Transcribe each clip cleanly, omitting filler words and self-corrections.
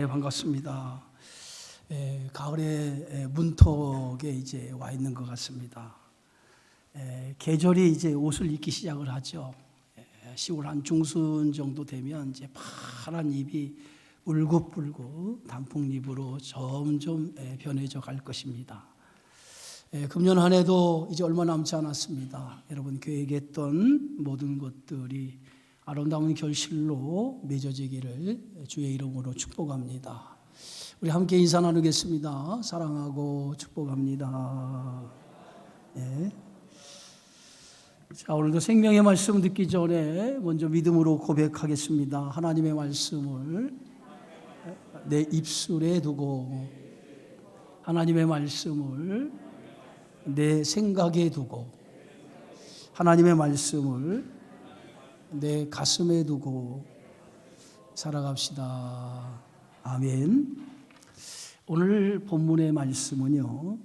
네, 반갑습니다. 가을의 문턱에 이제 와 있는 것 같습니다. 계절이 이제 옷을 입기 시작을 하죠. 10월 한 중순 정도 되면 이제 파란 잎이 울긋불긋 단풍잎으로 점점 변해져 갈 것입니다. 금년 한 해도 이제 얼마 남지 않았습니다. 여러분 계획했던 모든 것들이 아름다운 결실로 맺어지기를 주의 이름으로 축복합니다. 우리 함께 인사 나누겠습니다. 사랑하고 축복합니다. 네. 자, 오늘도 생명의 말씀 듣기 전에 먼저 믿음으로 고백하겠습니다. 하나님의 말씀을 내 입술에 두고, 하나님의 말씀을 내 생각에 두고, 하나님의 말씀을 내 가슴에 두고 살아갑시다. 아멘. 오늘 본문의 말씀은요,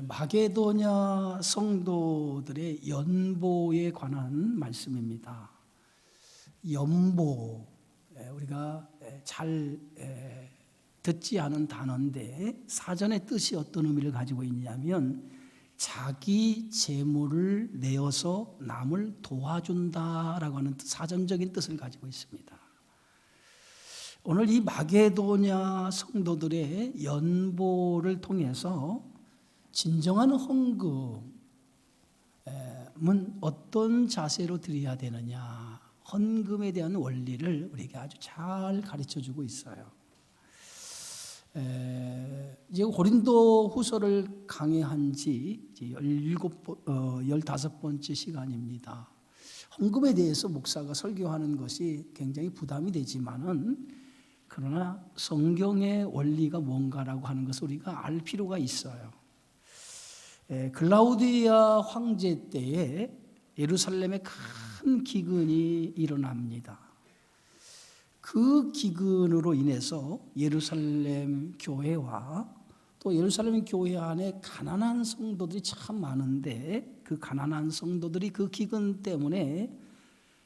마게도냐 성도들의 연보에 관한 말씀입니다. 연보, 우리가 잘 듣지 않은 단어인데 사전의 뜻이 어떤 의미를 가지고 있냐면 자기 재물을 내어서 남을 도와준다라고 하는 사전적인 뜻을 가지고 있습니다. 오늘 이 마게도냐 성도들의 연보를 통해서 진정한 헌금은 어떤 자세로 드려야 되느냐, 헌금에 대한 원리를 우리에게 아주 잘 가르쳐주고 있어요. 이제 고린도 후서를 강의한 지 15번째 시간입니다. 헌금에 대해서 목사가 설교하는 것이 굉장히 부담이 되지만은, 그러나 성경의 원리가 뭔가라고 하는 것을 우리가 알 필요가 있어요. 글라우디아 황제 때에 예루살렘에 큰 기근이 일어납니다. 그 기근으로 인해서 예루살렘 교회와 또 예루살렘 교회 안에 가난한 성도들이 참 많은데, 그 가난한 성도들이 그 기근 때문에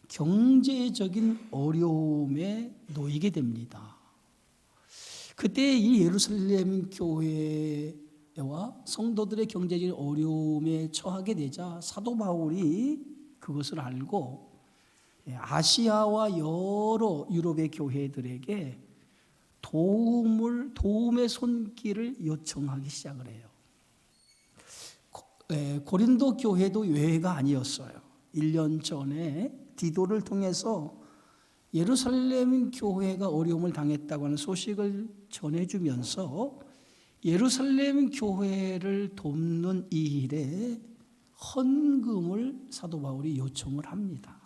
경제적인 어려움에 놓이게 됩니다. 그때 이 예루살렘 교회와 성도들의 경제적인 어려움에 처하게 되자 사도 바울이 그것을 알고 아시아와 여러 유럽의 교회들에게 도움의 손길을 요청하기 시작을 해요. 고린도 교회도 예외가 아니었어요. 1년 전에 디도를 통해서 예루살렘 교회가 어려움을 당했다고 하는 소식을 전해주면서 예루살렘 교회를 돕는 이 일에 헌금을 사도 바울이 요청을 합니다.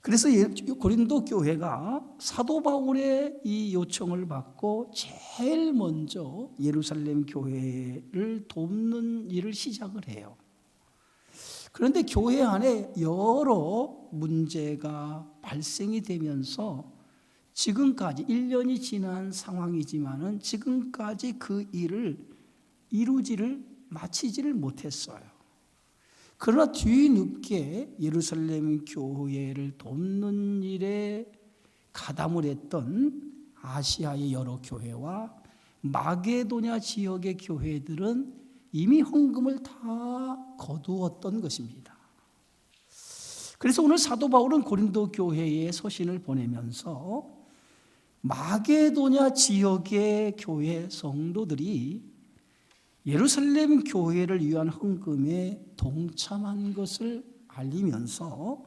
그래서 고린도 교회가 사도 바울의 이 요청을 받고 제일 먼저 예루살렘 교회를 돕는 일을 시작을 해요. 그런데 교회 안에 여러 문제가 발생이 되면서 지금까지 1년이 지난 상황이지만은 지금까지 그 일을 마치지를 못했어요. 그러나 뒤늦게 예루살렘 교회를 돕는 일에 가담을 했던 아시아의 여러 교회와 마게도냐 지역의 교회들은 이미 헌금을 다 거두었던 것입니다. 그래서 오늘 사도 바울은 고린도 교회에 서신을 보내면서 마게도냐 지역의 교회 성도들이 예루살렘 교회를 위한 헌금에 동참한 것을 알리면서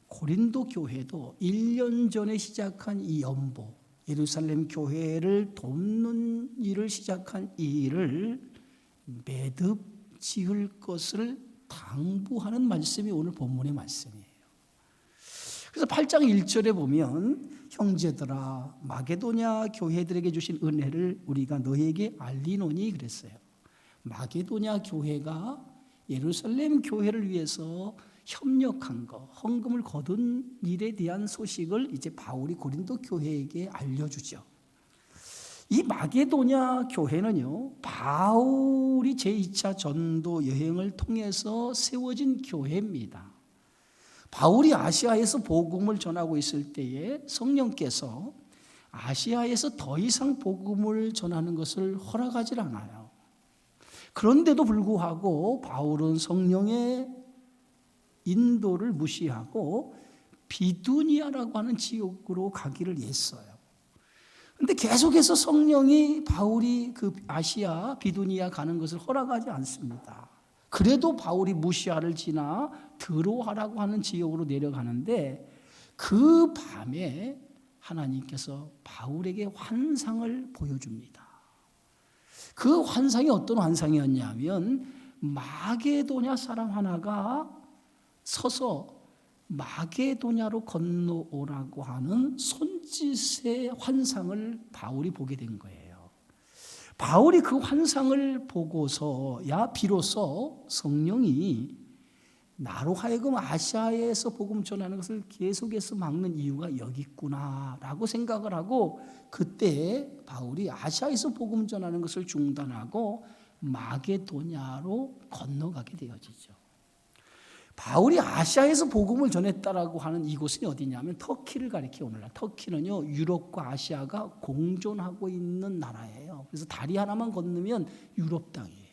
고린도 교회도 1년 전에 시작한 이 연보, 예루살렘 교회를 돕는 일을 시작한 이 일을 매듭 지을 것을 당부하는 말씀이 오늘 본문의 말씀이에요. 그래서 8장 1절에 보면 형제들아 마게도냐 교회들에게 주신 은혜를 우리가 너에게 알리노니 그랬어요. 마게도냐 교회가 예루살렘 교회를 위해서 협력한 것, 헌금을 거둔 일에 대한 소식을 이제 바울이 고린도 교회에게 알려주죠. 이 마게도냐 교회는요, 바울이 제2차 전도 여행을 통해서 세워진 교회입니다. 바울이 아시아에서 복음을 전하고 있을 때에 성령께서 아시아에서 더 이상 복음을 전하는 것을 허락하지 않아요. 그런데도 불구하고 바울은 성령의 인도를 무시하고 비두니아라고 하는 지역으로 가기를 했어요. 그런데 계속해서 성령이 바울이 그 아시아 비두니아 가는 것을 허락하지 않습니다. 그래도 바울이 무시아를 지나 드로아라고 하는 지역으로 내려가는데 그 밤에 하나님께서 바울에게 환상을 보여줍니다. 그 환상이 어떤 환상이었냐면 마게도냐 사람 하나가 서서 마게도냐로 건너오라고 하는 손짓의 환상을 바울이 보게 된 거예요. 바울이 그 환상을 보고서야 비로소 성령이 나로 하여금 아시아에서 복음 전하는 것을 계속해서 막는 이유가 여기 있구나라고 생각을 하고 그때 바울이 아시아에서 복음 전하는 것을 중단하고 마게도냐로 건너가게 되어지죠. 바울이 아시아에서 복음을 전했다라고 하는 이곳은 어디냐면 터키를 가리켜 오늘날. 터키는요 유럽과 아시아가 공존하고 있는 나라예요. 그래서 다리 하나만 건너면 유럽 땅이에요.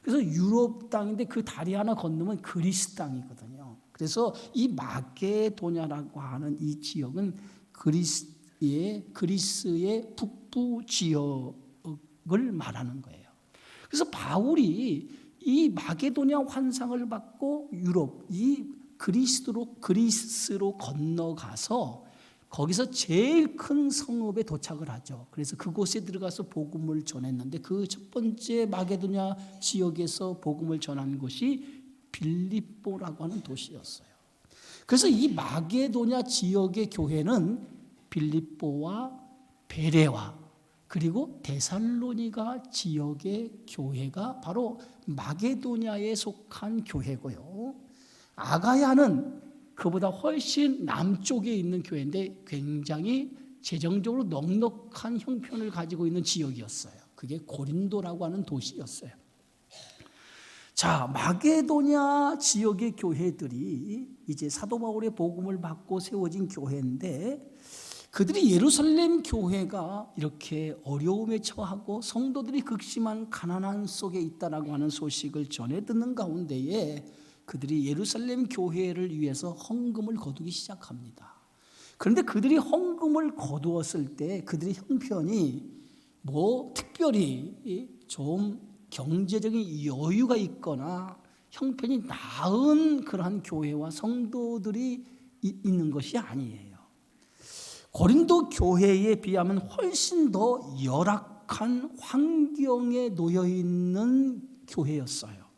그래서 유럽 땅인데 그 다리 하나 건너면 그리스 땅이거든요. 그래서 이 마게도냐라고 하는 이 지역은 그리스의 북부 지역을 말하는 거예요. 그래서 바울이 이 마게도냐 환상을 받고 유럽, 이 그리스로 건너가서 거기서 제일 큰 성읍에 도착을 하죠. 그래서 그곳에 들어가서 복음을 전했는데 그 첫 번째 마게도냐 지역에서 복음을 전한 곳이 빌립보라고 하는 도시였어요. 그래서 이 마게도냐 지역의 교회는 빌립보와 베레와 그리고 데살로니가 지역의 교회가 바로 마게도냐에 속한 교회고요. 아가야는 그보다 훨씬 남쪽에 있는 교회인데 굉장히 재정적으로 넉넉한 형편을 가지고 있는 지역이었어요. 그게 고린도라고 하는 도시였어요. 자, 마게도냐 지역의 교회들이 이제 사도 바울의 복음을 받고 세워진 교회인데 그들이 예루살렘 교회가 이렇게 어려움에 처하고 성도들이 극심한 가난한 속에 있다라고 하는 소식을 전해 듣는 가운데에 그들이 예루살렘 교회를 위해서 헌금을 거두기 시작합니다. 그런데 그들이 헌금을 거두었을 때 그들의 형편이 특별히 좀 경제적인 여유가 있거나 형편이 나은 그러한 교회와 성도들이 있는 것이 아니에요. 고린도 교회에 비하면 훨씬 더 열악한 환경에 놓여 있는 교회였어요.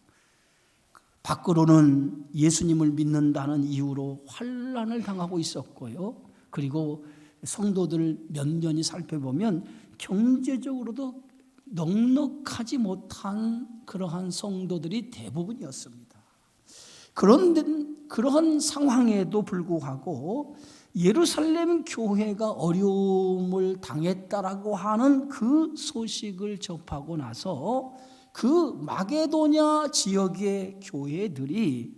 밖으로는 예수님을 믿는다는 이유로 환난을 당하고 있었고요. 그리고 성도들 몇 년이 살펴보면 경제적으로도 넉넉하지 못한 그러한 성도들이 대부분이었습니다. 그런데 그러한 상황에도 불구하고 예루살렘 교회가 어려움을 당했다라고 하는 그 소식을 접하고 나서 그 마게도냐 지역의 교회들이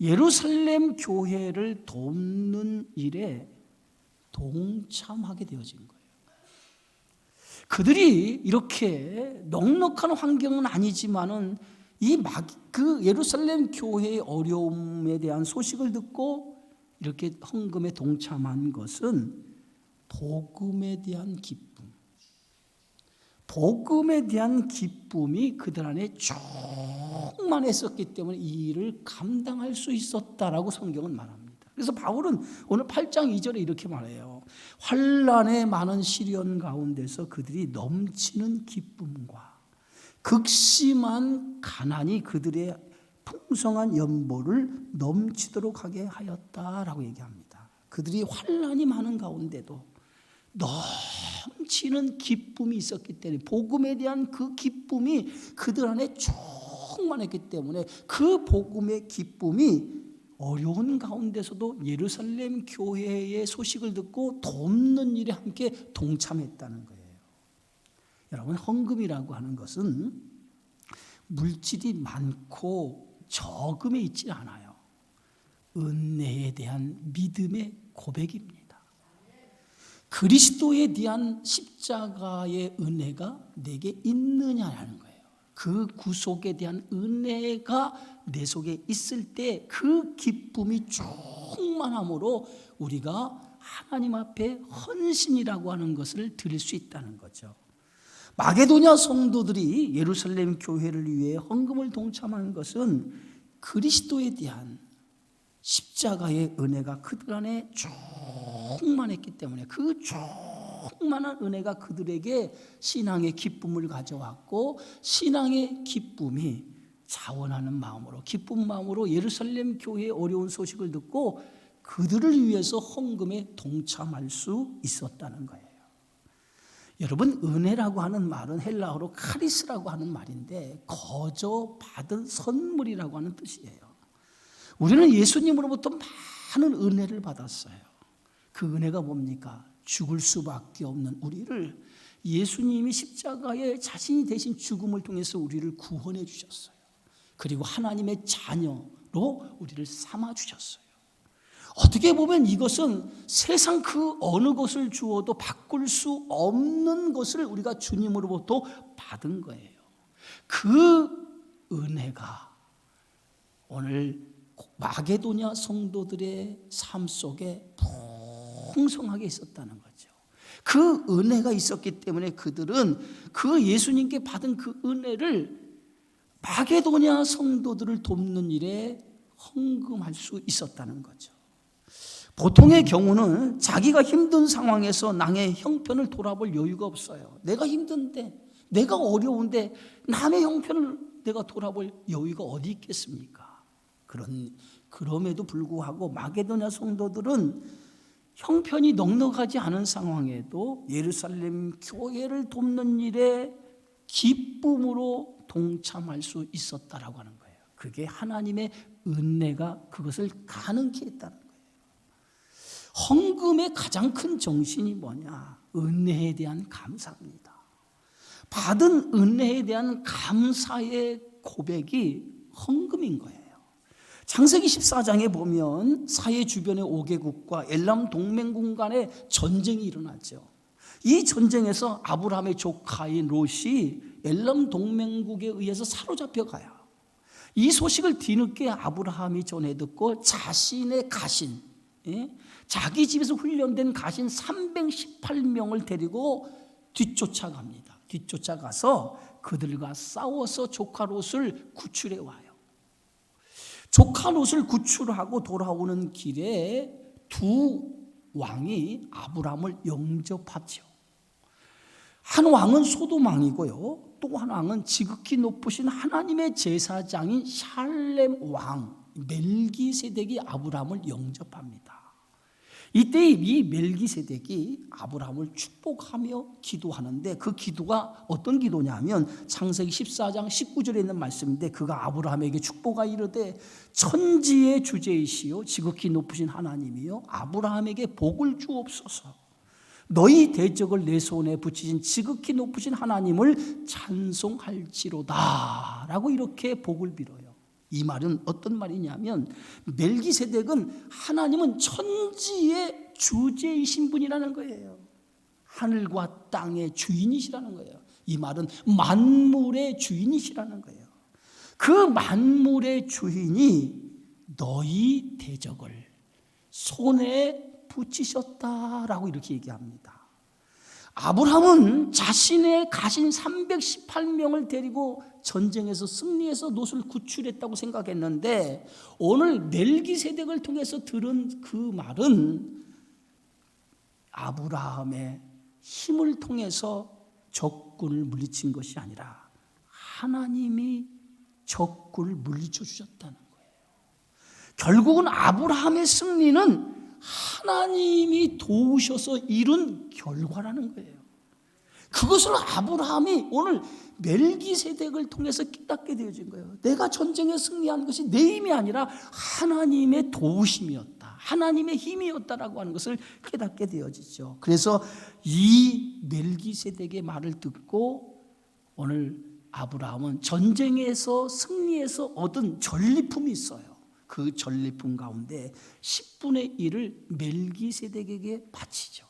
예루살렘 교회를 돕는 일에 동참하게 되어진 거예요. 그들이 이렇게 넉넉한 환경은 아니지만은 그 예루살렘 교회의 어려움에 대한 소식을 듣고 이렇게 헌금에 동참한 것은 복음에 대한 기쁨, 복음에 대한 기쁨이 그들 안에 충만했었기 때문에 이 일을 감당할 수 있었다라고 성경은 말합니다. 그래서 바울은 오늘 8장 2절에 이렇게 말해요. 환난의 많은 시련 가운데서 그들이 넘치는 기쁨과 극심한 가난이 그들의 풍성한 연보를 넘치도록 하게 하였다라고 얘기합니다. 그들이 환난이 많은 가운데도 넘치는 기쁨이 있었기 때문에 복음에 대한 그 기쁨이 그들 안에 충만했기 때문에 그 복음의 기쁨이 어려운 가운데서도 예루살렘 교회의 소식을 듣고 돕는 일에 함께 동참했다는 거예요. 여러분, 헌금이라고 하는 것은 물질이 많고 적음에 있지 않아요. 은혜에 대한 믿음의 고백입니다. 그리스도에 대한 십자가의 은혜가 내게 있느냐라는 거예요. 그 구속에 대한 은혜가 내 속에 있을 때 그 기쁨이 충만함으로 우리가 하나님 앞에 헌신이라고 하는 것을 드릴 수 있다는 거죠. 마게도냐 성도들이 예루살렘 교회를 위해 헌금을 동참한 것은 그리스도에 대한 십자가의 은혜가 그들 안에 충만했기 때문에 그 충만한 은혜가 그들에게 신앙의 기쁨을 가져왔고, 신앙의 기쁨이 자원하는 마음으로, 기쁜 마음으로 예루살렘 교회의 어려운 소식을 듣고 그들을 위해서 헌금에 동참할 수 있었다는 거예요. 여러분, 은혜라고 하는 말은 헬라어로 카리스라고 하는 말인데 거저 받은 선물이라고 하는 뜻이에요. 우리는 예수님으로부터 많은 은혜를 받았어요. 그 은혜가 뭡니까? 죽을 수밖에 없는 우리를 예수님이 십자가에 자신이 대신 죽음을 통해서 우리를 구원해 주셨어요. 그리고 하나님의 자녀로 우리를 삼아 주셨어요. 어떻게 보면 이것은 세상 그 어느 것을 주어도 바꿀 수 없는 것을 우리가 주님으로부터 받은 거예요. 그 은혜가 오늘 마게도냐 성도들의 삶 속에 풍성하게 있었다는 거죠. 그 은혜가 있었기 때문에 그들은 그 예수님께 받은 그 은혜를 마게도냐 성도들을 돕는 일에 헌금할 수 있었다는 거죠. 보통의 경우는 자기가 힘든 상황에서 남의 형편을 돌아볼 여유가 없어요. 내가 힘든데, 내가 어려운데 남의 형편을 내가 돌아볼 여유가 어디 있겠습니까? 그럼에도 불구하고 마게도냐 성도들은 형편이 넉넉하지 않은 상황에도 예루살렘 교회를 돕는 일에 기쁨으로 동참할 수 있었다라고 하는 거예요. 그게 하나님의 은혜가 그것을 가능케 했다는 거예요. 헌금의 가장 큰 정신이 뭐냐? 은혜에 대한 감사입니다. 받은 은혜에 대한 감사의 고백이 헌금인 거예요. 창세기 14장에 보면 사해 주변의 5개국과 엘람 동맹국 간의 전쟁이 일어나죠. 이 전쟁에서 아브라함의 조카인 롯이 엘람 동맹국에 의해서 사로잡혀 가요. 이 소식을 뒤늦게 아브라함이 전해 듣고 자신의 가신, 자기 집에서 훈련된 가신 318명을 데리고 뒤쫓아갑니다. 뒤쫓아가서 그들과 싸워서 조카 롯을 구출해 와요. 조카 롯을 구출하고 돌아오는 길에 두 왕이 아브라함을 영접하죠. 한 왕은 소돔 왕이고요, 또 한 왕은 지극히 높으신 하나님의 제사장인 샬렘 왕 멜기세덱이 아브라함을 영접합니다. 이때 이 멜기세덱이 아브라함을 축복하며 기도하는데, 그 기도가 어떤 기도냐면 창세기 14장 19절에 있는 말씀인데, 그가 아브라함에게 축복하 이르되 천지의 주제이시요 지극히 높으신 하나님이요 아브라함에게 복을 주옵소서. 너희 대적을 내 손에 붙이신 지극히 높으신 하나님을 찬송할지로다 라고 이렇게 복을 빌어요. 이 말은 어떤 말이냐면, 멜기세덱은 하나님은 천지의 주제이신 분이라는 거예요. 하늘과 땅의 주인이시라는 거예요. 이 말은 만물의 주인이시라는 거예요. 그 만물의 주인이 너희 대적을 손에 붙이셨다라고 이렇게 얘기합니다. 아브라함은 자신의 가신 318명을 데리고 전쟁에서 승리해서 롯을 구출했다고 생각했는데, 오늘 멜기세덱을 통해서 들은 그 말은 아브라함의 힘을 통해서 적군을 물리친 것이 아니라 하나님이 적군을 물리쳐 주셨다는 거예요. 결국은 아브라함의 승리는 하나님이 도우셔서 이룬 결과라는 거예요. 그것을 아브라함이 오늘 멜기세덱을 통해서 깨닫게 되어진 거예요. 내가 전쟁에 승리한 것이 내 힘이 아니라 하나님의 도우심이었다, 하나님의 힘이었다라고 하는 것을 깨닫게 되어지죠. 그래서 이 멜기세덱의 말을 듣고 오늘 아브라함은 전쟁에서 승리해서 얻은 전리품이 있어요. 그 전리품 가운데 10분의 1을 멜기세덱에게 바치죠.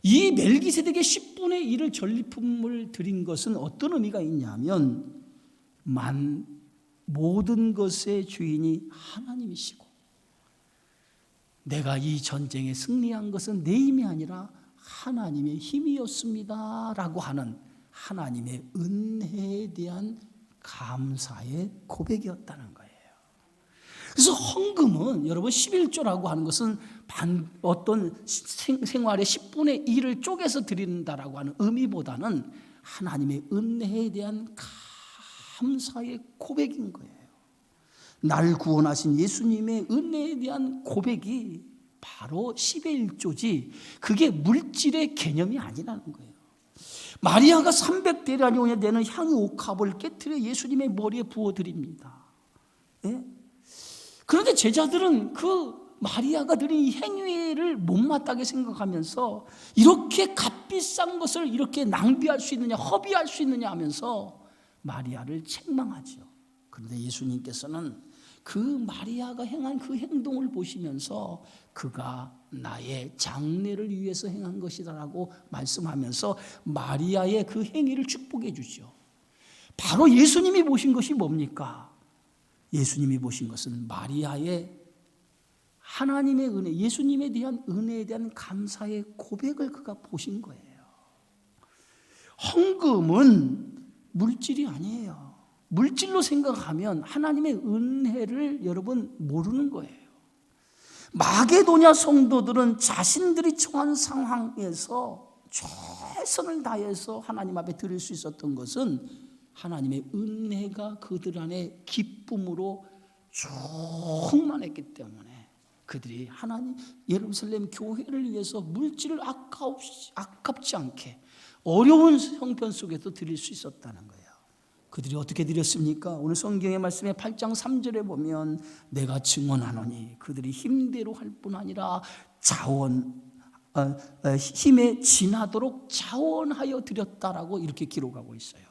이 멜기세덱의 10분의 1을 전리품을 드린 것은 어떤 의미가 있냐면 모든 것의 주인이 하나님이시고 내가 이 전쟁에 승리한 것은 내 힘이 아니라 하나님의 힘이었습니다 라고 하는 하나님의 은혜에 대한 감사의 고백이었다는 거예요. 그래서 헌금은 여러분 11조라고 하는 것은 어떤 생활의 10분의 1을 쪼개서 드린다라고 하는 의미보다는 하나님의 은혜에 대한 감사의 고백인 거예요. 날 구원하신 예수님의 은혜에 대한 고백이 바로 10의 1조지 그게 물질의 개념이 아니라는 거예요. 마리아가 300데나리온이 되는 향유 옥합을 깨트려 예수님의 머리에 부어드립니다. 예? 그런데 제자들은 그 마리아가 드린 이 행위를 못마땅하게 생각하면서 이렇게 값비싼 것을 이렇게 낭비할 수 있느냐, 허비할 수 있느냐 하면서 마리아를 책망하죠. 그런데 예수님께서는 그 마리아가 행한 그 행동을 보시면서 그가 나의 장래를 위해서 행한 것이다라고 말씀하면서 마리아의 그 행위를 축복해 주죠. 바로 예수님이 보신 것이 뭡니까? 예수님이 보신 것은 마리아의 하나님의 은혜, 예수님에 대한 은혜에 대한 감사의 고백을 그가 보신 거예요. 헌금은 물질이 아니에요. 물질로 생각하면 하나님의 은혜를 여러분 모르는 거예요. 마게도냐 성도들은 자신들이 처한 상황에서 최선을 다해서 하나님 앞에 드릴 수 있었던 것은 하나님의 은혜가 그들 안에 기쁨으로 충만했기 때문에 그들이 하나님 예루살렘 교회를 위해서 물질을 아깝지 않게 어려운 형편 속에서 드릴 수 있었다는 거예요. 그들이 어떻게 드렸습니까? 오늘 성경의 말씀에 8장 3절에 보면 내가 증언하노니 그들이 힘대로 할 뿐 아니라 힘에 지나도록 자원하여 드렸다라고 이렇게 기록하고 있어요.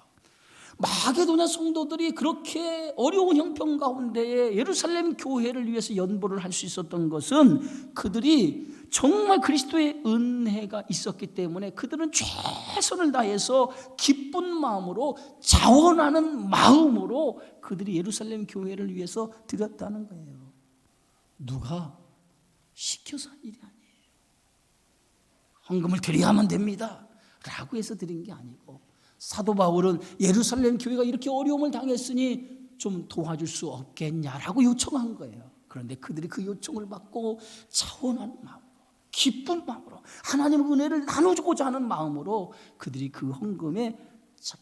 마게도냐 성도들이 그렇게 어려운 형편 가운데에 예루살렘 교회를 위해서 연보를 할 수 있었던 것은 그들이 정말 그리스도의 은혜가 있었기 때문에 그들은 최선을 다해서 기쁜 마음으로 자원하는 마음으로 그들이 예루살렘 교회를 위해서 드렸다는 거예요. 누가 시켜서 한 일이 아니에요. 헌금을 드려야만 됩니다 라고 해서 드린 게 아니고 사도 바울은 예루살렘 교회가 이렇게 어려움을 당했으니 좀 도와줄 수 없겠냐라고 요청한 거예요. 그런데 그들이 그 요청을 받고 자원하는 마음으로 기쁜 마음으로 하나님의 은혜를 나누고자 하는 마음으로 그들이 그 헌금에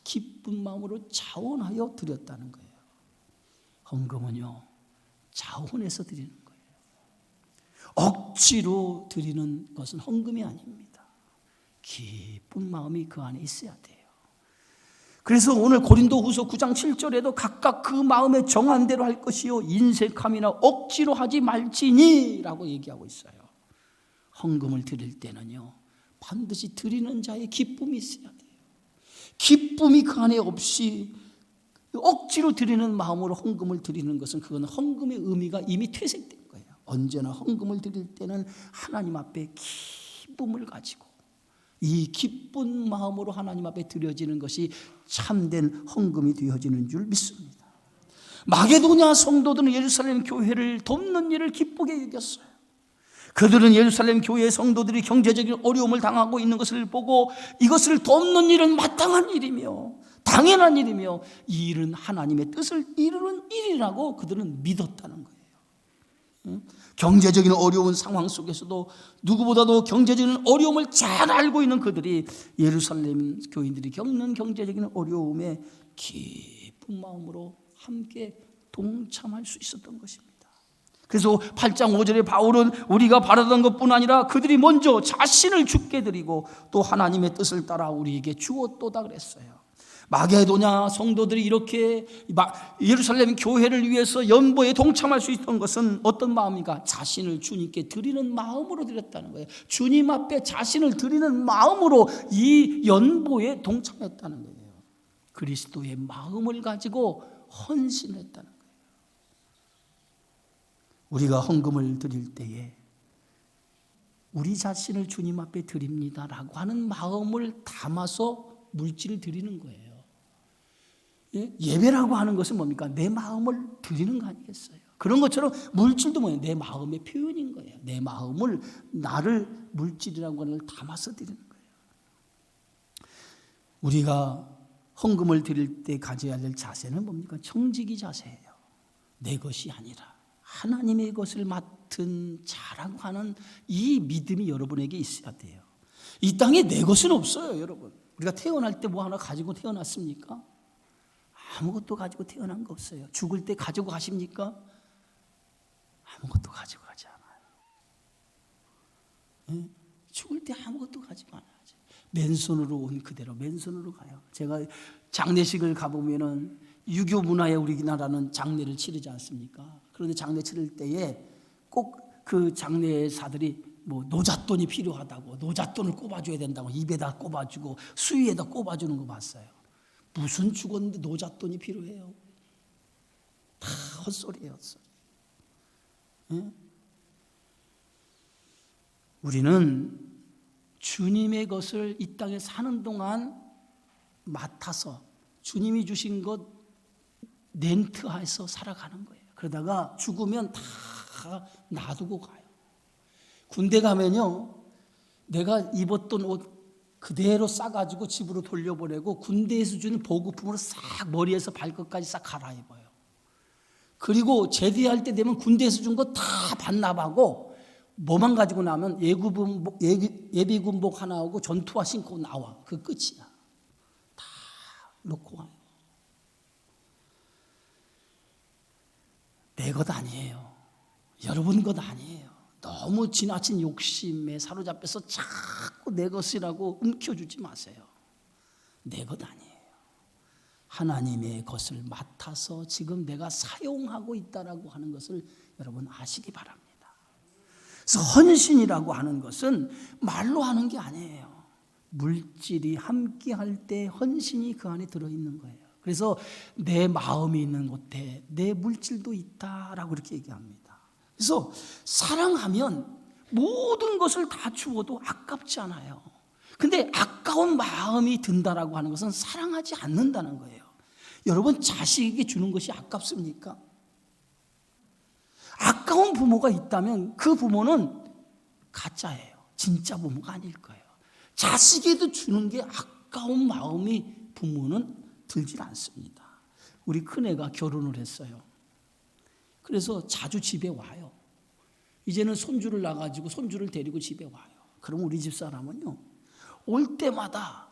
기쁜 마음으로 자원하여 드렸다는 거예요. 헌금은요 자원해서 드리는 거예요. 억지로 드리는 것은 헌금이 아닙니다. 기쁜 마음이 그 안에 있어야 돼요. 그래서 오늘 고린도후서 9장 7절에도 각각 그 마음에 정한 대로 할 것이요 인색함이나 억지로 하지 말지니 라고 얘기하고 있어요. 헌금을 드릴 때는요 반드시 드리는 자의 기쁨이 있어야 돼요. 기쁨이 그 안에 없이 억지로 드리는 마음으로 헌금을 드리는 것은 그건 헌금의 의미가 이미 퇴색된 거예요. 언제나 헌금을 드릴 때는 하나님 앞에 기쁨을 가지고 이 기쁜 마음으로 하나님 앞에 드려지는 것이 참된 헌금이 되어지는 줄 믿습니다. 마게도냐 성도들은 예루살렘 교회를 돕는 일을 기쁘게 여겼어요. 그들은 예루살렘 교회 성도들이 경제적인 어려움을 당하고 있는 것을 보고 이것을 돕는 일은 마땅한 일이며 당연한 일이며 이 일은 하나님의 뜻을 이루는 일이라고 그들은 믿었다는 거예요. 경제적인 어려운 상황 속에서도 누구보다도 경제적인 어려움을 잘 알고 있는 그들이 예루살렘 교인들이 겪는 경제적인 어려움에 깊은 마음으로 함께 동참할 수 있었던 것입니다. 그래서 8장 5절에 바울은 우리가 바라던 것뿐 아니라 그들이 먼저 자신을 주께 드리고 또 하나님의 뜻을 따라 우리에게 주었도다 그랬어요. 마게도냐 성도들이 이렇게 예루살렘 교회를 위해서 연보에 동참할 수 있던 것은 어떤 마음인가? 자신을 주님께 드리는 마음으로 드렸다는 거예요. 주님 앞에 자신을 드리는 마음으로 이 연보에 동참했다는 거예요. 그리스도의 마음을 가지고 헌신했다는 거예요. 우리가 헌금을 드릴 때에 우리 자신을 주님 앞에 드립니다라고 하는 마음을 담아서 물질을 드리는 거예요. 예배라고 하는 것은 뭡니까? 내 마음을 드리는 거 아니겠어요? 그런 것처럼 물질도 뭐예요? 내 마음의 표현인 거예요. 내 마음을, 나를 물질이라고 하는 걸 담아서 드리는 거예요. 우리가 헌금을 드릴 때 가져야 될 자세는 뭡니까? 청지기 자세예요. 내 것이 아니라 하나님의 것을 맡은 자라고 하는 이 믿음이 여러분에게 있어야 돼요. 이 땅에 내 것은 없어요, 여러분. 우리가 태어날 때 뭐 하나 가지고 태어났습니까? 아무것도 가지고 태어난 거 없어요. 죽을 때 가지고 가십니까? 아무것도 가지고 가지 않아요. 죽을 때 아무것도 가지고 안 하죠. 맨손으로 온 그대로 맨손으로 가요. 제가 장례식을 가보면은 유교 문화에 우리나라는 장례를 치르지 않습니까? 그런데 장례 치를 때에 꼭 그 장례사들이 뭐 노잣돈이 필요하다고, 노잣돈을 꼽아줘야 된다고 입에다 꼽아주고 수위에다 꼽아주는 거 봤어요. 무슨 죽었는데 노잣돈이 필요해요? 다 헛소리예요, 헛소리. 우리는 주님의 것을 이 땅에 사는 동안 맡아서 주님이 주신 것 렌트해서 살아가는 거예요. 그러다가 죽으면 다 놔두고 가요. 군대 가면요, 내가 입었던 옷 그대로 싸가지고 집으로 돌려보내고 군대에서 주는 보급품으로 싹 머리에서 발끝까지 싹 갈아입어요. 그리고 제대할 때 되면 군대에서 준 거 다 반납하고 뭐만 가지고 나면 예비군복 하나 하고 전투화 신고 나와. 그 끝이야. 다 놓고 와요. 내 것 아니에요. 여러분 것 아니에요. 너무 지나친 욕심에 사로잡혀서 자꾸 내 것이라고 움켜주지 마세요. 내 것 아니에요. 하나님의 것을 맡아서 지금 내가 사용하고 있다라고 하는 것을 여러분 아시기 바랍니다. 그래서 헌신이라고 하는 것은 말로 하는 게 아니에요. 물질이 함께 할 때 헌신이 그 안에 들어있는 거예요. 그래서 내 마음이 있는 곳에 내 물질도 있다라고 이렇게 얘기합니다. 그래서 사랑하면 모든 것을 다 주어도 아깝지 않아요. 근데 아까운 마음이 든다라고 하는 것은 사랑하지 않는다는 거예요. 여러분, 자식에게 주는 것이 아깝습니까? 아까운 부모가 있다면 그 부모는 가짜예요. 진짜 부모가 아닐 거예요. 자식에도 주는 게 아까운 마음이 부모는 들질 않습니다. 우리 큰애가 결혼을 했어요. 그래서 자주 집에 와요. 이제는 손주를 낳아가지고 손주를 데리고 집에 와요. 그럼 우리 집 사람은요, 올 때마다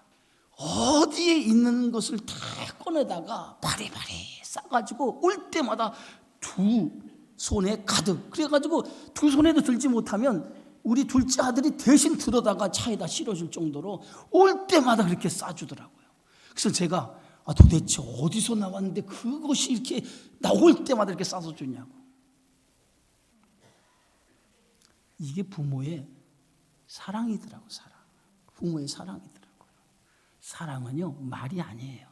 어디에 있는 것을 다 꺼내다가 바리바리 싸가지고 올 때마다 두 손에 가득, 그래가지고 두 손에도 들지 못하면 우리 둘째 아들이 대신 들어다가 차에다 실어줄 정도로 올 때마다 그렇게 싸주더라고요. 그래서 제가 도대체 어디서 나왔는데 그것이 이렇게 나올 때마다 이렇게 싸서 주냐고. 이게 부모의 사랑이더라고. 사랑. 부모의 사랑이더라고요. 사랑은요, 말이 아니에요.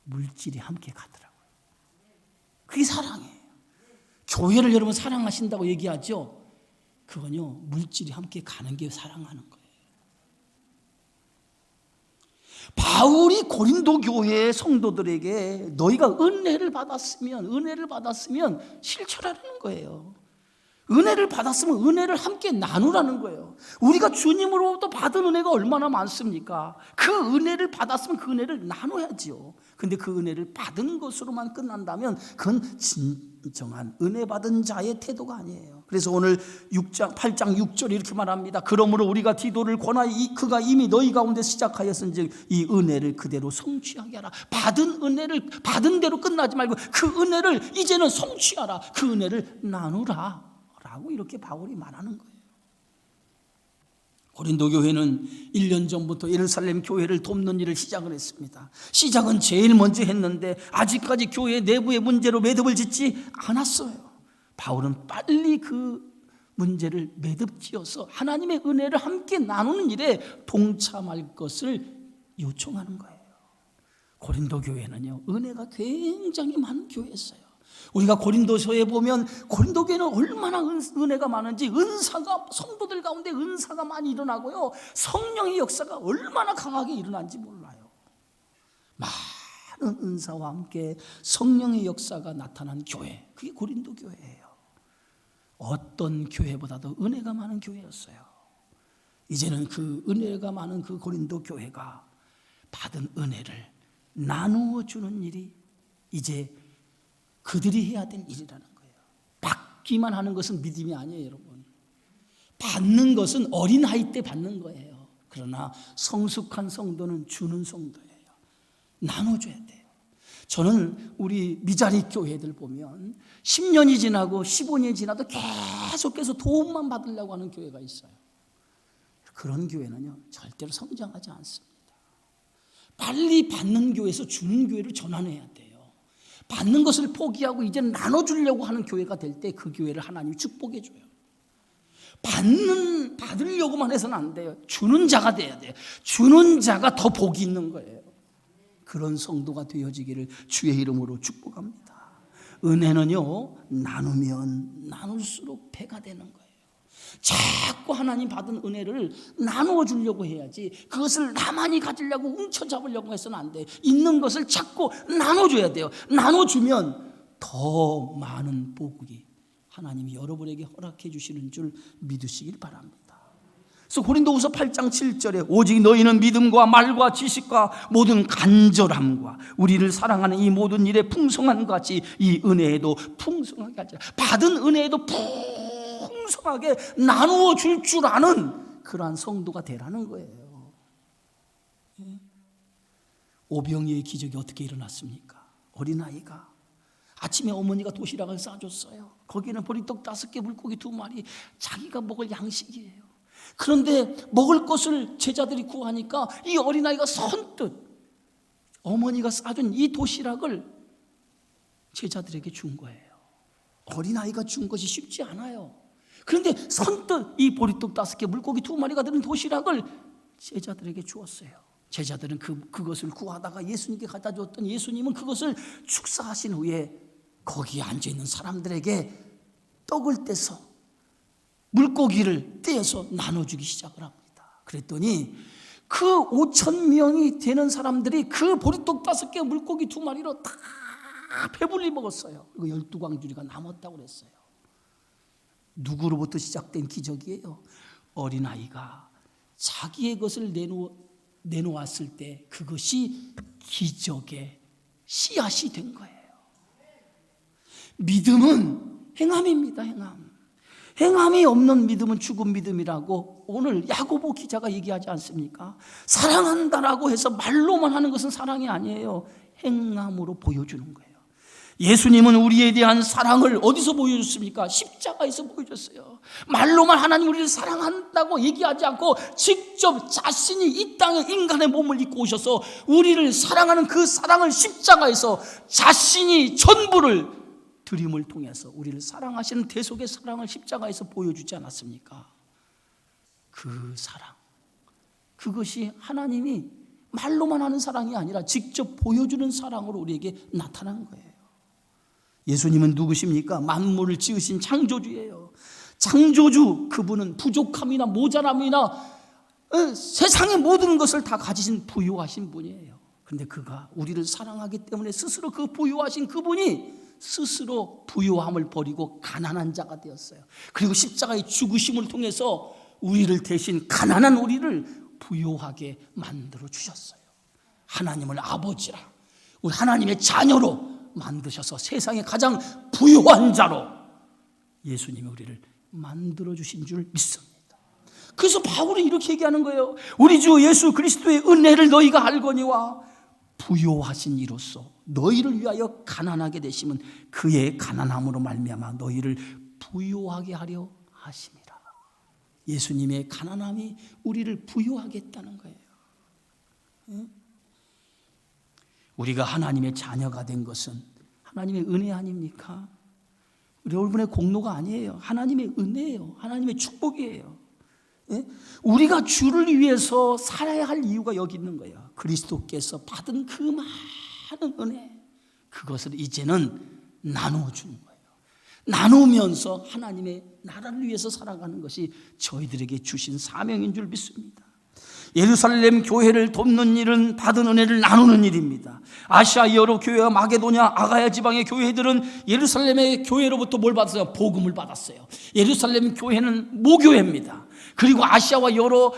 물질이 함께 가더라고요. 그게 사랑이에요. 교회를 여러분 사랑하신다고 얘기하죠? 그건요, 물질이 함께 가는 게 사랑하는 거예요. 바울이 고린도 교회의 성도들에게 너희가 은혜를 받았으면 실천하라는 거예요. 은혜를 받았으면 은혜를 함께 나누라는 거예요. 우리가 주님으로부터 받은 은혜가 얼마나 많습니까? 그 은혜를 받았으면 그 은혜를 나눠야지요. 근데 그 은혜를 받은 것으로만 끝난다면 그건 진정한 은혜 받은 자의 태도가 아니에요. 그래서 오늘 8장 6절에 이렇게 말합니다. 그러므로 우리가 디도를 권하여 그가 이미 너희 가운데 시작하였은즉 이 은혜를 그대로 성취하게 하라. 받은 은혜를 받은 대로 끝나지 말고 그 은혜를 이제는 성취하라. 그 은혜를 나누라 라고 이렇게 바울이 말하는 거예요. 고린도 교회는 1년 전부터 예루살렘 교회를 돕는 일을 시작을 했습니다. 시작은 제일 먼저 했는데 아직까지 교회 내부의 문제로 매듭을 짓지 않았어요. 바울은 빨리 그 문제를 매듭지어서 하나님의 은혜를 함께 나누는 일에 동참할 것을 요청하는 거예요. 고린도 교회는요, 은혜가 굉장히 많은 교회였어요. 우리가 고린도서에 보면 고린도 교회는 얼마나 은혜가 많은지, 은사가, 성도들 가운데 은사가 많이 일어나고요, 성령의 역사가 얼마나 강하게 일어난지 몰라요. 많은 은사와 함께 성령의 역사가 나타난 교회, 그게 고린도 교회예요. 어떤 교회보다도 은혜가 많은 교회였어요. 이제는 그 은혜가 많은 그 고린도 교회가 받은 은혜를 나누어 주는 일이 이제 그들이 해야 될 일이라는 거예요. 받기만 하는 것은 믿음이 아니에요, 여러분. 받는 것은 어린아이 때 받는 거예요. 그러나 성숙한 성도는 주는 성도예요. 나눠줘야 돼요. 저는 우리 미자리 교회들 보면 10년이 지나고 15년이 지나도 계속해서 도움만 받으려고 하는 교회가 있어요. 그런 교회는요, 절대로 성장하지 않습니다. 빨리 받는 교회에서 주는 교회로 전환해야 돼요. 받는 것을 포기하고 이제 나눠주려고 하는 교회가 될 때 그 교회를 하나님이 축복해 줘요. 받으려고만 해서는 안 돼요. 주는 자가 돼야 돼요. 주는 자가 더 복이 있는 거예요. 그런 성도가 되어지기를 주의 이름으로 축복합니다. 은혜는요, 나누면 나눌수록 배가 되는 거예요. 자꾸 하나님 받은 은혜를 나누어 주려고 해야지, 그것을 나만이 가지려고 훔쳐잡으려고 해서는 안 돼요. 있는 것을 자꾸 나눠줘야 돼요. 나눠주면 더 많은 복이 하나님이 여러분에게 허락해 주시는 줄 믿으시길 바랍니다. 그래서 고린도후서 8장 7절에 오직 너희는 믿음과 말과 지식과 모든 간절함과 우리를 사랑하는 이 모든 일에 풍성한 것 같이 이 은혜에도 풍성하게 하자. 받은 은혜에도 풍성하게 나누어 줄 줄 아는 그러한 성도가 되라는 거예요. 오병이의 기적이 어떻게 일어났습니까? 어린아이가 아침에 어머니가 도시락을 싸줬어요. 거기는 보리떡 5개, 물고기 2마리, 자기가 먹을 양식이에요. 그런데 먹을 것을 제자들이 구하니까 이 어린아이가 선뜻 어머니가 싸준 이 도시락을 제자들에게 준 거예요. 어린아이가 준 것이 쉽지 않아요. 그런데 선뜻 이 보리떡 5개, 물고기 2마리가 들은 도시락을 제자들에게 주었어요. 제자들은 그것을 구하다가 예수님께 갖다 줬더니 예수님은 그것을 축사하신 후에 거기에 앉아있는 사람들에게 떡을 떼서 물고기를 떼서 나눠주기 시작을 합니다. 그랬더니 그 5,000명이 되는 사람들이 그 보리떡 5개, 물고기 2마리로 다 배불리 먹었어요. 그리고 12광주리가 남았다고 그랬어요. 누구로부터 시작된 기적이에요? 어린아이가 자기의 것을 내놓았을 때 그것이 기적의 씨앗이 된 거예요. 믿음은 행함입니다. 행함이 없는 믿음은 죽은 믿음이라고 오늘 야고보 기자가 얘기하지 않습니까? 사랑한다라고 해서 말로만 하는 것은 사랑이 아니에요. 행함으로 보여주는 거예요. 예수님은 우리에 대한 사랑을 어디서 보여줬습니까? 십자가에서 보여줬어요. 말로만 하나님 우리를 사랑한다고 얘기하지 않고 직접 자신이 이 땅에 인간의 몸을 입고 오셔서 우리를 사랑하는 그 사랑을 십자가에서 자신이 전부를 드림을 통해서 우리를 사랑하시는 대속의 사랑을 십자가에서 보여주지 않았습니까? 그 사랑, 그것이 하나님이 말로만 하는 사랑이 아니라 직접 보여주는 사랑으로 우리에게 나타난 거예요. 예수님은 누구십니까? 만물을 지으신 창조주예요. 창조주, 그분은 부족함이나 모자람이나 세상의 모든 것을 다 가지신 부유하신 분이에요. 그런데 그가 우리를 사랑하기 때문에 스스로 그 부유하신 그분이 스스로 부유함을 버리고 가난한 자가 되었어요. 그리고 십자가의 죽으심을 통해서 우리를 대신 가난한 우리를 부유하게 만들어 주셨어요. 하나님을 아버지라, 우리 하나님의 자녀로 만드셔서 세상의 가장 부유한 자로 예수님이 우리를 만들어 주신 줄 믿습니다. 그래서 바울이 이렇게 얘기하는 거예요. 우리 주 예수 그리스도의 은혜를 너희가 알거니와 부요하신 이로써 너희를 위하여 가난하게 되심은 그의 가난함으로 말미암아 너희를 부요하게 하려 하심이라. 예수님의 가난함이 우리를 부요하게 했다는 거예요. 우리가 하나님의 자녀가 된 것은 하나님의 은혜 아닙니까? 여러분의 공로가 아니에요. 하나님의 은혜예요. 하나님의 축복이에요. 우리가 주를 위해서 살아야 할 이유가 여기 있는 거예요. 그리스도께서 받은 그 많은 은혜, 그것을 이제는 나누어주는 거예요. 나누면서 하나님의 나라를 위해서 살아가는 것이 저희들에게 주신 사명인 줄 믿습니다. 예루살렘 교회를 돕는 일은 받은 은혜를 나누는 일입니다. 아시아 여러 교회와 마게도냐, 아가야 지방의 교회들은 예루살렘의 교회로부터 뭘 받았어요? 복음을 받았어요. 예루살렘 교회는 모교회입니다. 그리고 아시아와 여러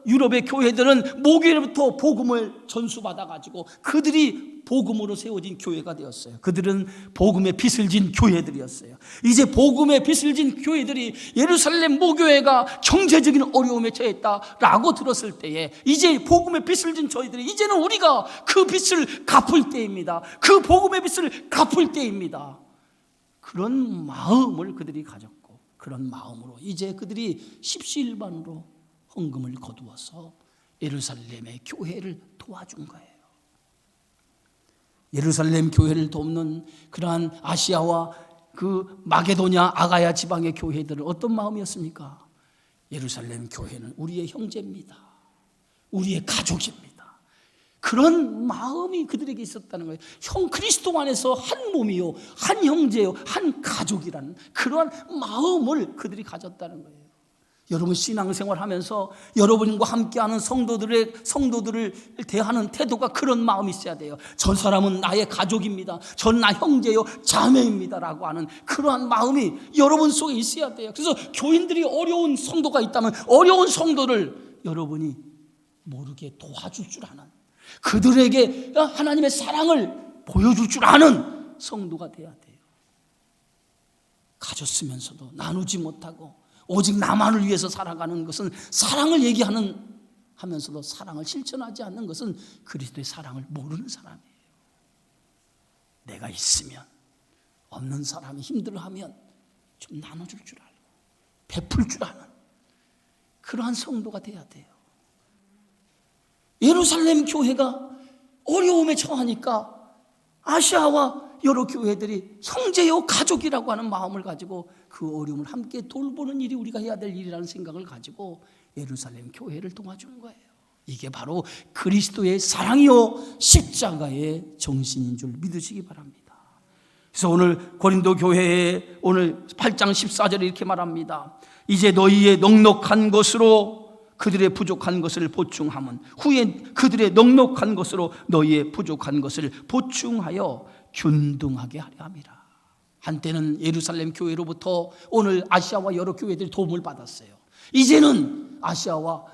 유럽의 교회들은 모교회로부터 복음을 전수받아가지고 그들이 복음으로 세워진 교회가 되었어요. 그들은 복음의 빚을 진 교회들이었어요. 이제 복음의 빚을 진 교회들이 예루살렘 모교회가 경제적인 어려움에 처했다라고 들었을 때에 이제 복음의 빚을 진 저희들이 이제는 우리가 그 빚을 갚을 때입니다. 그 복음의 빚을 갚을 때입니다. 그런 마음을 그들이 가졌고 그런 마음으로 이제 그들이 십시일반으로 헌금을 거두어서 예루살렘의 교회를 도와준 거예요. 예루살렘 교회를 돕는 그러한 아시아와 그 마게도냐 아가야 지방의 교회들은 어떤 마음이었습니까? 예루살렘 교회는 우리의 형제입니다. 우리의 가족입니다. 그런 마음이 그들에게 있었다는 거예요. 형 그리스도 안에서 한 몸이요, 한 형제요, 한 가족이라는 그러한 마음을 그들이 가졌다는 거예요. 여러분 신앙생활 하면서 여러분과 함께하는 성도들을 대하는 태도가 그런 마음이 있어야 돼요. 저 사람은 나의 가족입니다. 전 나 형제요 자매입니다 라고 하는 그러한 마음이 여러분 속에 있어야 돼요. 그래서 교인들이 어려운 성도가 있다면 어려운 성도를 여러분이 모르게 도와줄 줄 아는, 그들에게 하나님의 사랑을 보여줄 줄 아는 성도가 돼야 돼요. 가졌으면서도 나누지 못하고 오직 나만을 위해서 살아가는 것은, 사랑을 하면서도 사랑을 실천하지 않는 것은 그리스도의 사랑을 모르는 사람이에요. 내가 있으면 없는 사람이 힘들어하면 좀 나눠줄 줄 알고 베풀 줄 아는 그러한 성도가 돼야 돼요. 예루살렘 교회가 어려움에 처하니까 아시아와 여러 교회들이 형제요 가족이라고 하는 마음을 가지고 그 어려움을 함께 돌보는 일이 우리가 해야 될 일이라는 생각을 가지고 예루살렘 교회를 도와주는 거예요. 이게 바로 그리스도의 사랑이요 십자가의 정신인 줄 믿으시기 바랍니다. 그래서 오늘 고린도 교회에 오늘 8장 14절에 이렇게 말합니다. 이제 너희의 넉넉한 것으로 그들의 부족한 것을 보충함은 후에 그들의 넉넉한 것으로 너희의 부족한 것을 보충하여 균등하게 하려 함이라. 한때는 예루살렘 교회로부터 오늘 아시아와 여러 교회들이 도움을 받았어요. 이제는 아시아와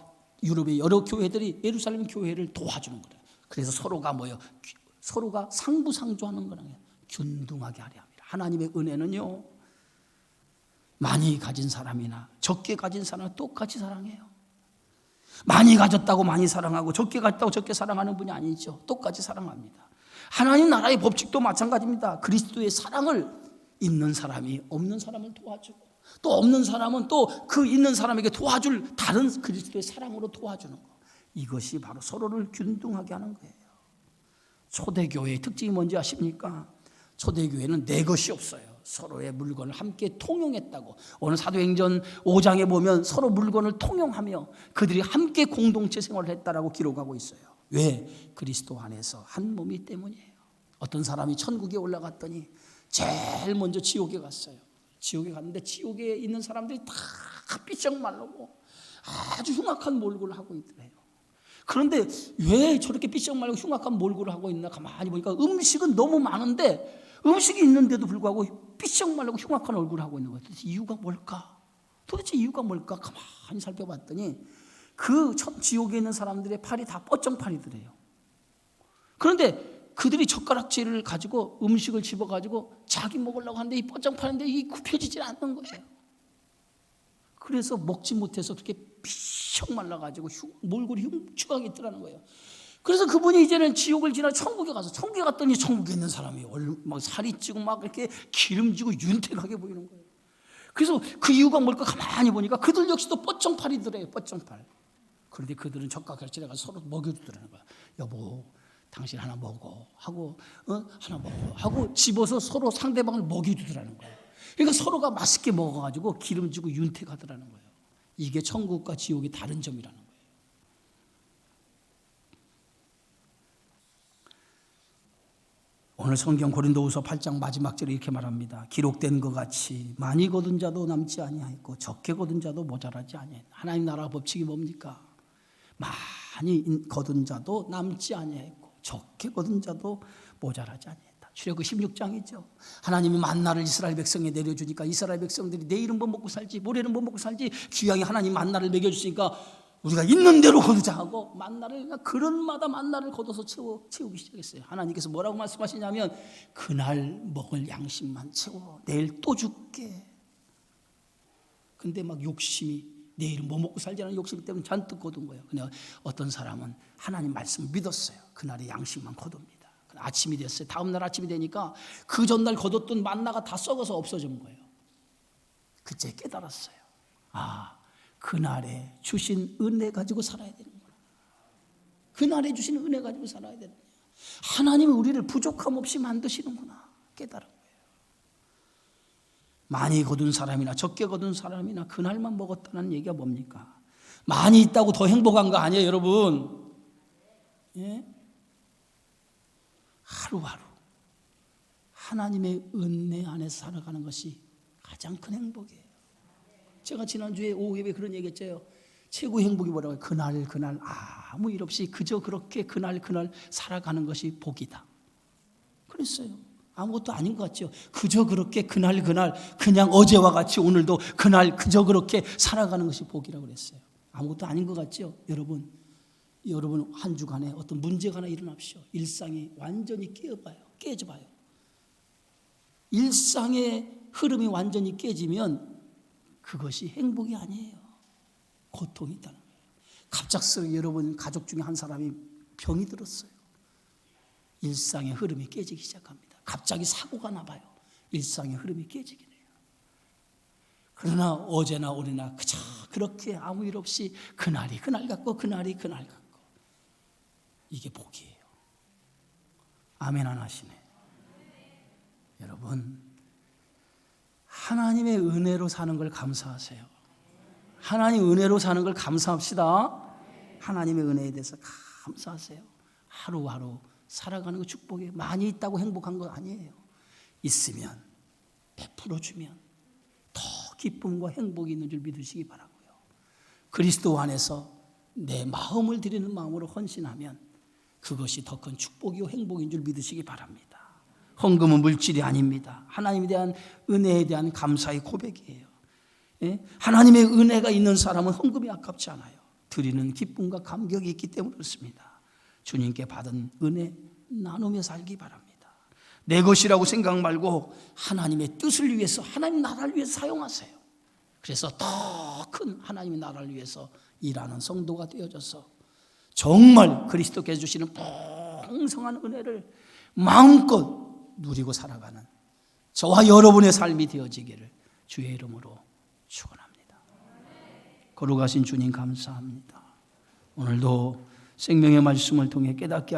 유럽의 여러 교회들이 예루살렘 교회를 도와주는 거예요. 그래서 서로가 상부상조하는 거예요. 균등하게 하려 합니다. 하나님의 은혜는요, 많이 가진 사람이나 적게 가진 사람은 똑같이 사랑해요. 많이 가졌다고 많이 사랑하고 적게 가졌다고 적게 사랑하는 분이 아니죠. 똑같이 사랑합니다. 하나님 나라의 법칙도 마찬가지입니다. 그리스도의 사랑을 있는 사람이 없는 사람을 도와주고 또 없는 사람은 또 그 있는 사람에게 도와줄 다른 그리스도의 사랑으로 도와주는 것, 이것이 바로 서로를 균등하게 하는 거예요. 초대교회의 특징이 뭔지 아십니까? 초대교회는 내 것이 없어요. 서로의 물건을 함께 통용했다고. 오늘 사도행전 5장에 보면 서로 물건을 통용하며 그들이 함께 공동체 생활을 했다라고 기록하고 있어요. 왜? 그리스도 안에서 한 몸이 때문이에요. 어떤 사람이 천국에 올라갔더니 제일 먼저 지옥에 갔어요. 지옥에 갔는데 지옥에 있는 사람들이 다 삐쩍 말르고 아주 흉악한 몰골을 하고 있더래요. 그런데 왜 저렇게 삐쩍 말르고 흉악한 몰골을 하고 있나 가만히 보니까 음식은 너무 많은데 음식이 있는데도 불구하고 삐쩍 말르고 흉악한 얼굴을 하고 있는 거예요. 도대체 이유가 뭘까? 가만히 살펴봤더니 그 지옥에 있는 사람들의 팔이 다 뻗정팔이더래요. 그런데 그들이 젓가락질을 가지고 음식을 집어가지고 자기 먹으려고 하는데 이 뻗정팔인데 이게 굽혀지질 않는 거예요. 그래서 먹지 못해서 그렇게 삐쩍 말라가지고 몰골이 흉측하게 있더라는 거예요. 그래서 그분이 이제는 지옥을 지나 천국에 갔더니 천국에 있는 사람이 막 살이 찌고 막 이렇게 기름지고 윤택하게 보이는 거예요. 그래서 그 이유가 뭘까 가만히 보니까 그들 역시도 뻗정팔이더래요. 뻗정팔. 그런데 그들은 젓가락질해 가서 서로 먹여주더라는 거야. 여보, 당신 하나 먹어 하고 하나 먹어 하고 집어서 서로 상대방을 먹여주더라는 거예요. 그러니까 서로가 맛있게 먹어가지고 기름지고 윤택하더라는 거예요. 이게 천국과 지옥이 다른 점이라는 거예요. 오늘 성경 고린도후서 8장 마지막 절에 이렇게 말합니다. 기록된 것 같이 많이 거둔 자도 남지 아니하였고 적게 거둔 자도 모자라지 아니하였다. 하나님 나라 법칙이 뭡니까? 많이 거둔 자도 남지 아니하였고 적게 거둔 자도 모자라지 아니하였다. 출애굽 16장이죠. 하나님이 만나를 이스라엘 백성에 내려주니까 이스라엘 백성들이 내일은 뭐 먹고 살지 모레는 뭐 먹고 살지 귀하게 하나님 만나를 먹여주시니까 우리가 있는 대로 거두자 하고 만나를 그런마다 만나를 거둬서 채우기 시작했어요. 하나님께서 뭐라고 말씀하시냐면 그날 먹을 양식만 채워 내일 또 줄게. 근데 막 욕심이 내일은 뭐 먹고 살자는 욕심 때문에 잔뜩 거둔 거예요. 근데 어떤 사람은 하나님 말씀을 믿었어요. 그날의 양식만 거둡니다. 아침이 됐어요. 다음 날 아침이 되니까 그 전날 거뒀던 만나가 다 썩어서 없어진 거예요. 그때 깨달았어요. 그날에 주신 은혜 가지고 살아야 되는구나. 그날에 주신 은혜 가지고 살아야 되는구나. 하나님이 우리를 부족함 없이 만드시는구나 깨달은 거예요. 많이 거둔 사람이나 적게 거둔 사람이나 그날만 먹었다는 얘기가 뭡니까? 많이 있다고 더 행복한 거 아니에요 여러분? 예? 하루하루 하나님의 은혜 안에서 살아가는 것이 가장 큰 행복이에요. 제가 지난주에 오후 예배 그런 얘기 했죠. 최고의 행복이 뭐라고 해요? 그날 아무 일 없이 그저 그렇게 그날 살아가는 것이 복이다 그랬어요. 아무것도 아닌 것 같죠. 그저 그렇게 그날 그냥 어제와 같이 오늘도 그날 그저 그렇게 살아가는 것이 복이라고 그랬어요. 아무것도 아닌 것 같죠. 여러분 한 주간에 어떤 문제가 하나 일어납시오. 일상이 완전히 깨져봐요. 일상의 흐름이 완전히 깨지면 그것이 행복이 아니에요. 고통이 있다는 거예요. 갑작스럽게 여러분 가족 중에 한 사람이 병이 들었어요. 일상의 흐름이 깨지기 시작합니다. 갑자기 사고가 나봐요. 일상의 흐름이 깨지게 돼요. 그러나 어제나 오늘나 그저 그렇게 아무 일 없이 그날이 그날 같고 그날이 그날 같고 이게 복이에요. 아멘 안 하시네. 여러분 하나님의 은혜로 사는 걸 감사하세요. 하나님 은혜로 사는 걸 감사합시다. 하나님의 은혜에 대해서 감사하세요. 하루하루 살아가는 거 축복이에요. 많이 있다고 행복한 거 아니에요. 있으면 베풀어 주면 더 기쁨과 행복이 있는 줄 믿으시기 바라고요. 그리스도 안에서 내 마음을 드리는 마음으로 헌신하면 그것이 더 큰 축복이요 행복인 줄 믿으시기 바랍니다. 헌금은 물질이 아닙니다. 하나님에 대한 은혜에 대한 감사의 고백이에요. 예? 하나님의 은혜가 있는 사람은 헌금이 아깝지 않아요. 드리는 기쁨과 감격이 있기 때문에 그렇습니다. 주님께 받은 은혜 나누며 살기 바랍니다. 내 것이라고 생각 말고 하나님의 뜻을 위해서 하나님 나라를 위해서 사용하세요. 그래서 더 큰 하나님의 나라를 위해서 일하는 성도가 되어져서 정말 그리스도께서 주시는 풍성한 은혜를 마음껏 누리고 살아가는 저와 여러분의 삶이 되어지기를 주의 이름으로 축원합니다. 거룩하신 주님 감사합니다. 오늘도 생명의 말씀을 통해 깨닫게